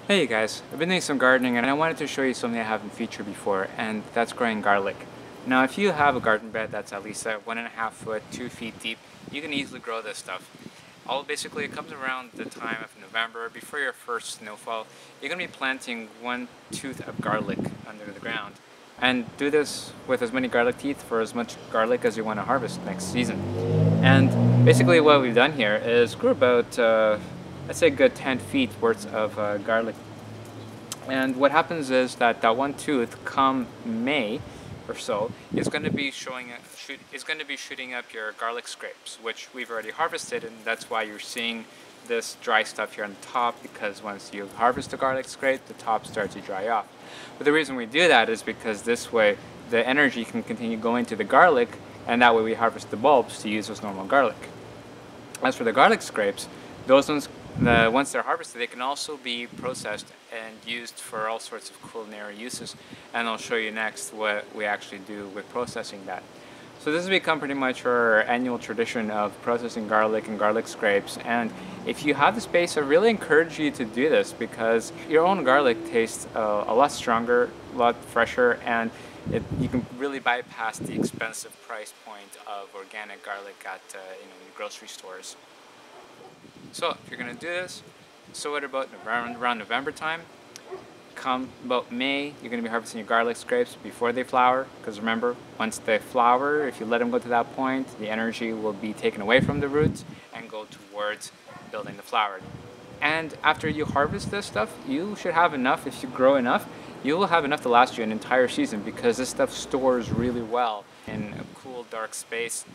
Hey guys, I've been doing some gardening and I wanted to show you something I haven't featured before, and that's growing garlic. Now if you have a garden bed that's at least 1.5 foot, 2 feet deep, you can easily grow this stuff. Basically it comes around the time of November, before your first snowfall. You're going to be planting one tooth of garlic under the ground. And do this with as many garlic teeth for as much garlic as you want to harvest next season. And basically what we've done here is grew about let's say a good 10 feet worth of garlic. And what happens is that that one tooth, come May or so, is going to be shooting up your garlic scrapes, which we've already harvested, and that's why you're seeing this dry stuff here on the top, because once you harvest the garlic scrape, the top starts to dry off. But the reason we do that is because this way the energy can continue going to the garlic, and that way we harvest the bulbs to use as normal garlic. As for the garlic scrapes, those ones, once they're harvested, they can also be processed and used for all sorts of culinary uses. And I'll show you next what we actually do with processing that. So this has become pretty much our annual tradition of processing garlic and garlic scrapes. And if you have the space, I really encourage you to do this, because your own garlic tastes a lot stronger, a lot fresher, and you can really bypass the expensive price point of organic garlic at your grocery stores. So if you're going to do this, sow it about around November time. Come about May, you're going to be harvesting your garlic scrapes before they flower, because remember, once they flower, if you let them go to that point, the energy will be taken away from the roots and go towards building the flower. And after you harvest this stuff, you should have enough. If you grow enough, you will have enough to last you an entire season, because this stuff stores really well in a cool, dark space,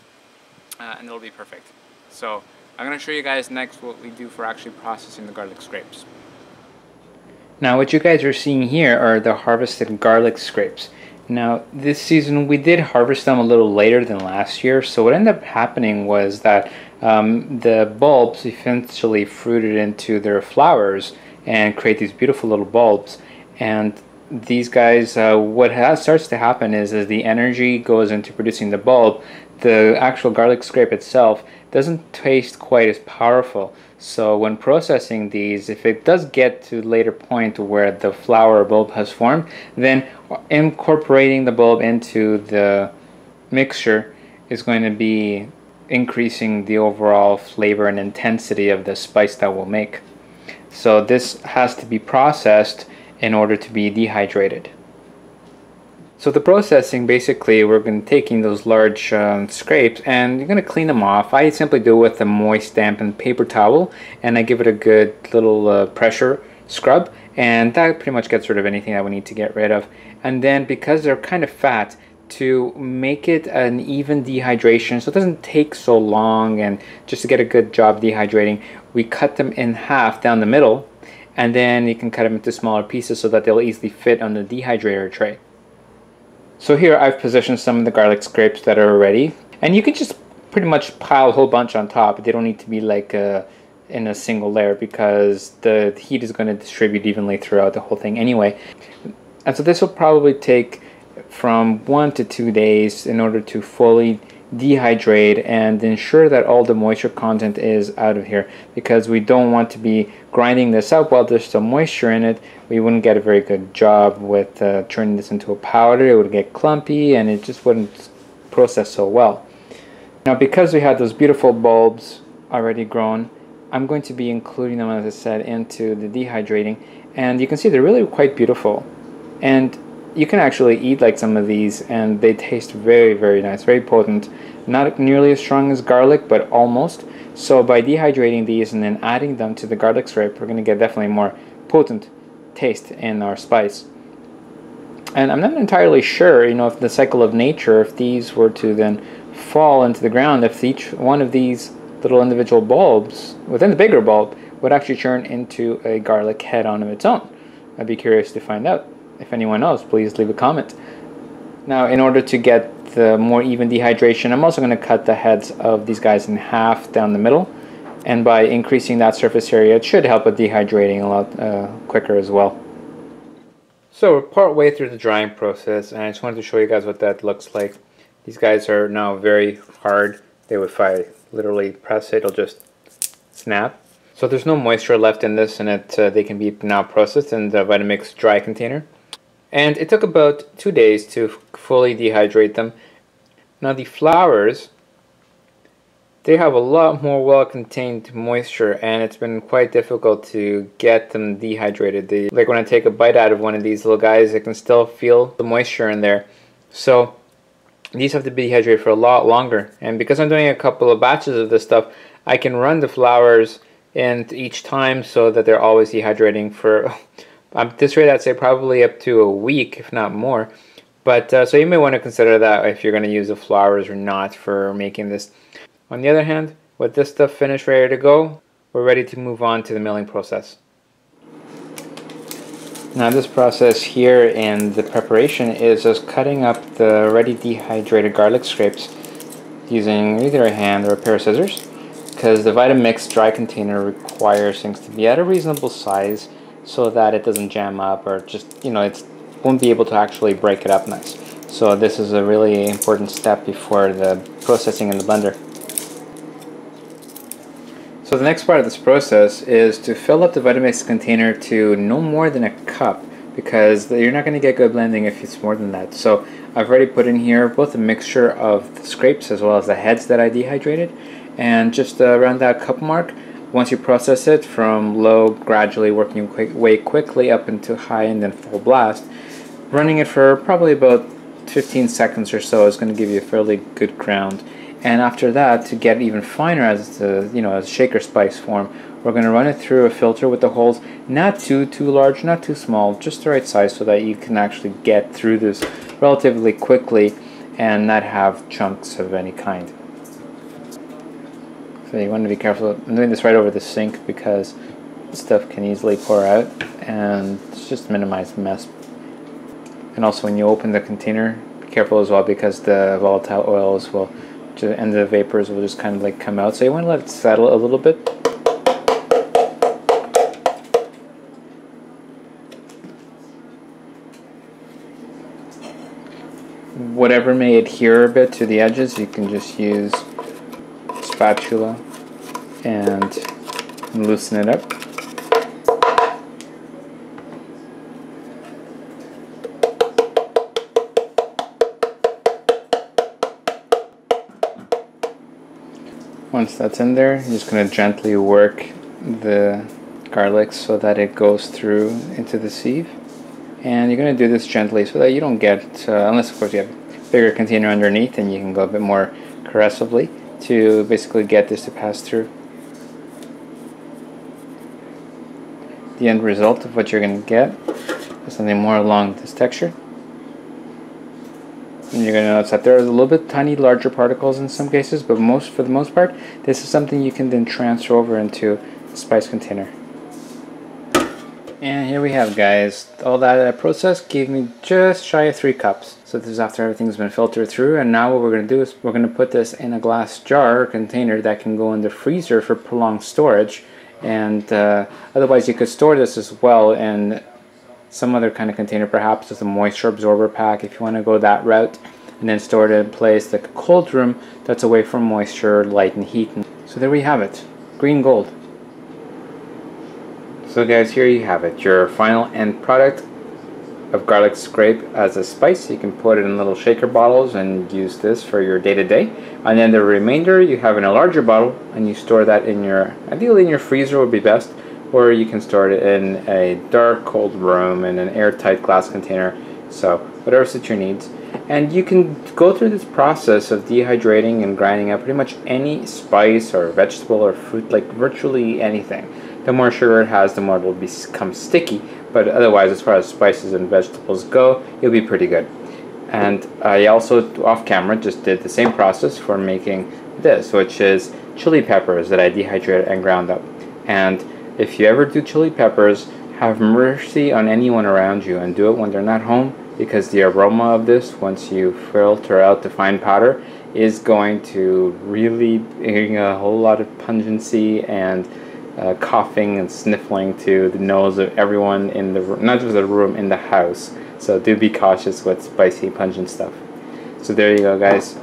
and it'll be perfect. So I'm going to show you guys next what we do for actually processing the garlic scrapes. Now what you guys are seeing here are the harvested garlic scrapes. Now this season we did harvest them a little later than last year, so what ended up happening was that the bulbs eventually fruited into their flowers and create these beautiful little bulbs. And these guys, starts to happen is as the energy goes into producing the bulb, the actual garlic scrape itself doesn't taste quite as powerful. So when processing these, if it does get to a later point where the flower bulb has formed, then incorporating the bulb into the mixture is going to be increasing the overall flavor and intensity of the spice that we'll make. So this has to be processed in order to be dehydrated. So the processing, basically, we're going to taking those large scrapes and you're going to clean them off. I simply do it with a moist, dampened paper towel, and I give it a good little pressure scrub, and that pretty much gets rid of anything that we need to get rid of. And then, because they're kind of fat, to make it an even dehydration, so it doesn't take so long, and just to get a good job dehydrating, we cut them in half down the middle, and then you can cut them into smaller pieces so that they'll easily fit on the dehydrator tray. So here I've positioned some of the garlic scrapes that are ready, and you can just pretty much pile a whole bunch on top. They don't need to be like in a single layer, because the heat is going to distribute evenly throughout the whole thing anyway. And so this will probably take from 1 to 2 days in order to fully dehydrate and ensure that all the moisture content is out of here, because we don't want to be grinding this up while there's still moisture in it. We wouldn't get a very good job with turning this into a powder. It would get clumpy and it just wouldn't process so well. Now, because we had those beautiful bulbs already grown, I'm going to be including them, as I said, into the dehydrating, and you can see they're really quite beautiful. And you can actually eat like some of these and they taste very, very nice, very potent. Not nearly as strong as garlic, but almost. So by dehydrating these and then adding them to the garlic scrape, we're going to get definitely more potent taste in our spice. And I'm not entirely sure, if the cycle of nature, if these were to then fall into the ground, if each one of these little individual bulbs within the bigger bulb would actually turn into a garlic head on its own. I'd be curious to find out. If anyone knows, please leave a comment. Now, in order to get the more even dehydration, I'm also going to cut the heads of these guys in half down the middle, and by increasing that surface area, it should help with dehydrating a lot quicker as well. So we're part way through the drying process, and I just wanted to show you guys what that looks like. These guys are now very hard. If I literally press it, it'll just snap. So there's no moisture left in this, and they can be now processed in the Vitamix dry container. And it took about 2 days to fully dehydrate them. Now the flowers, they have a lot more well-contained moisture, and it's been quite difficult to get them dehydrated. Like when I take a bite out of one of these little guys, I can still feel the moisture in there. So these have to be dehydrated for a lot longer. And because I'm doing a couple of batches of this stuff, I can run the flowers in each time so that they're always dehydrating for, at this rate I'd say probably up to a week, if not more. But so you may want to consider that if you're going to use the flowers or not for making this. On the other hand, with this stuff finished, ready to go, we're ready to move on to the milling process. Now this process here in the preparation is just cutting up the already dehydrated garlic scrapes using either a hand or a pair of scissors, because the Vitamix dry container requires things to be at a reasonable size so that it doesn't jam up or just, you know, it won't be able to actually break it up nice. So this is a really important step before the processing in the blender. So the next part of this process is to fill up the Vitamix container to no more than a cup, because you're not going to get good blending if it's more than that. So I've already put in here both a mixture of the scrapes as well as the heads that I dehydrated, and just around that cup mark, once you process it from low, gradually working your way quickly up into high and then full blast, running it for probably about 15 seconds or so is going to give you a fairly good ground. And after that, to get it even finer as the, you know, as shaker spice form, we're going to run it through a filter with the holes not too large, not too small, just the right size so that you can actually get through this relatively quickly and not have chunks of any kind. So you want to be careful. I'm doing this right over the sink because stuff can easily pour out, and just minimize the mess. And also when you open the container, be careful as well, because the volatile oils will and the vapors will just kind of like come out, so you want to let it settle a little bit. Whatever may adhere a bit to the edges, you can just use a spatula and loosen it up. Once that's in there, you're just going to gently work the garlic so that it goes through into the sieve. And you're going to do this gently so that you don't get, unless of course you have a bigger container underneath, and you can go a bit more caressively to basically get this to pass through. The end result of what you're going to get is something more along this texture. And you're going to notice that there is a little bit tiny larger particles in some cases, but for the most part, this is something you can then transfer over into the spice container. And here we have, guys, all that process gave me just shy of 3 cups. So this is after everything's been filtered through, and now what we're going to do is we're going to put this in a glass jar or container that can go in the freezer for prolonged storage. And otherwise you could store this as well in some other kind of container, perhaps as a moisture absorber pack if you want to go that route, and then store it in a place like a cold room that's away from moisture, light, and heat. So there we have it, green gold. So guys, here you have it, your final end product of garlic scrape as a spice. You can put it in little shaker bottles and use this for your day-to-day, and then the remainder you have in a larger bottle and you store that in your, ideally in your freezer would be best, or you can store it in a dark, cold room in an airtight glass container. So whatever suits your needs. And you can go through this process of dehydrating and grinding out pretty much any spice or vegetable or fruit, like virtually anything. The more sugar it has, the more it will become sticky, but otherwise, as far as spices and vegetables go, you'll be pretty good. And I also, off camera, just did the same process for making this, which is chili peppers that I dehydrated and ground up. And if you ever do chili peppers, have mercy on anyone around you and do it when they're not home, because the aroma of this, once you filter out the fine powder, is going to really bring a whole lot of pungency and coughing and sniffling to the nose of everyone in the room, not just the room, in the house. So do be cautious with spicy, pungent stuff. So there you go, guys.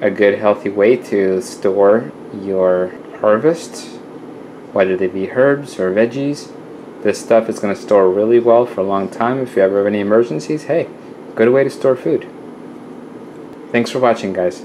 A good healthy way to store your harvest whether they be herbs or veggies. This stuff is going to store really well for a long time. If you ever have any emergencies, hey, good way to store food. Thanks for watching, guys.